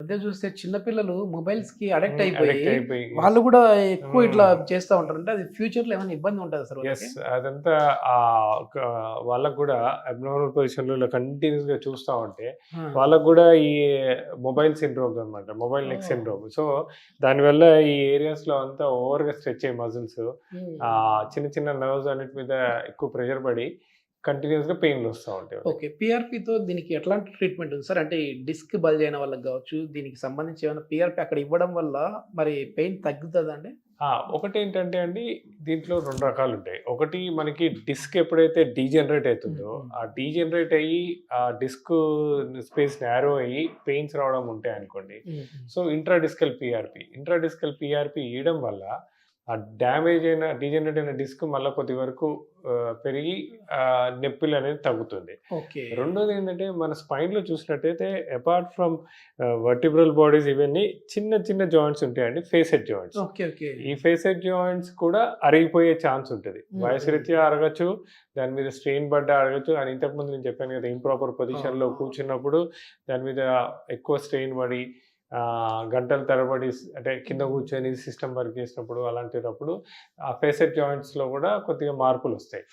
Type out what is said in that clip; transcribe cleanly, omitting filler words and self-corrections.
మధ్య చూస్తే చిన్న పిల్లలు మొబైల్స్‌కి అడిక్ట్ అయిపోయి, అడిక్ట్ అయిపోయి వాళ్ళు కూడా ఎక్కువ ఇట్లా హ్మ్. చేస్తా ఉంటారు. అంటే అది ఫ్యూచర్‌లో ఏమైనా ఇబ్బంది ఉంటదా సార్ యెస్. వాళ్ళకి? అదంతా ఒక వాళ్ళకి గూడా అబ్నార్మల్ పొజిషన్‌లో ఇలా కంటిన్యూస్‌గా చూస్తా ఉంటే, ఆ! వాళ్ళకి గూడా ఈ మొబైల్ సిండ్రోమ్స్ అనమాట. మొబైల్ నెక్ ఓహ్! సిండ్రోమ్. సో, దానివల్ల ఈ ఏరియాస్‌లో అంతా ఓవర్‌గా స్ట్రెచ్ అయ్యి మజిల్స్ హ్మ్. హ్మ్. చిన్న చిన్న నర్వ్స్ అన్నిటి మీద ఎక్కువ ప్రెషర్ పడి కంటిన్యూస్‌గా పెయిన్‌లొస్తా ఉంటాయి వాళ్ళకి. ఓకే. పీఆర్‌పీతో దీనికి ఎట్లాంటి ట్రీట్మెంట్ ఉంది సార్? అంటే ఈ డిస్క్ బల్జ్ అయిన వాళ్ళకి గావచ్చు, దీనికి సంబంధించి ఏమైనా పీఆర్‌పీ అక్కడ ఇవ్వడం వల్ల మరి పెయిన్ తగ్గుతదా అండి? ఒకటేంటంటే అండి, దీంట్లో 2 రకాలుంటాయి. ఒకటి మనకి డిస్క్ ఎప్పుడైతే డీజనరేట్ హ్మ్. అయితుందో, హ్మ్. ఆ డీజనరేట్ అయ్యి ఆ డిస్క్ స్పేస్ నారో అయ్యి పెయిన్స్ రావడం ఉంటాయనుకోండి. Hmm. Hmm. So, intradiscal PRP. Intradiscal PRP ఇయడం వల్ల ఆ డ్యామేజ్ అయిన డీజనరేట్ అయిన డిస్క్ మళ్ళా కొద్ది వరకు పెరిగి నొప్పులనేది తగ్గుతుంది. ఓకే. రెండోదేంటంటే మన స్పైన్‌లో చూసినట్టయితే అపార్ట్ ఫ్రమ్ వర్టిబ్రల్ బాడీస్ ఇవన్నీ చిన్న చిన్న జాయింట్స్ ఉంటాయండి. Facet joints. ఓకే. ఓకే. ఈ ఫేసెట్ జాయింట్స్ కూడా అరిగిపోయే ఛాన్స్ ఉంటది. హ్మ్. వయసు హ్మ్. రీత్యా అరగొచ్చు. దాని మీద స్ట్రెయిన్ పడ్డా అరగొచ్చు. అని ఇంతకుముందు నేను చెప్పాను కదా! ఇంప్రాపర్ అవును. పొజిషన్‌లో కూర్చున్నప్పుడు దాని మీద ఎక్కువ స్ట్రెయిన్ పడి గంటల తరబడి అంటే కింద హ్మ్. కూర్చొని సిస్టమ్ వర్క్ చేసినప్పుడు అలాంటిటప్పుడు ఆ ఫేసెట్ జాయింట్స్‌లో కూడా కొద్దిగా మార్పులొస్తాయి.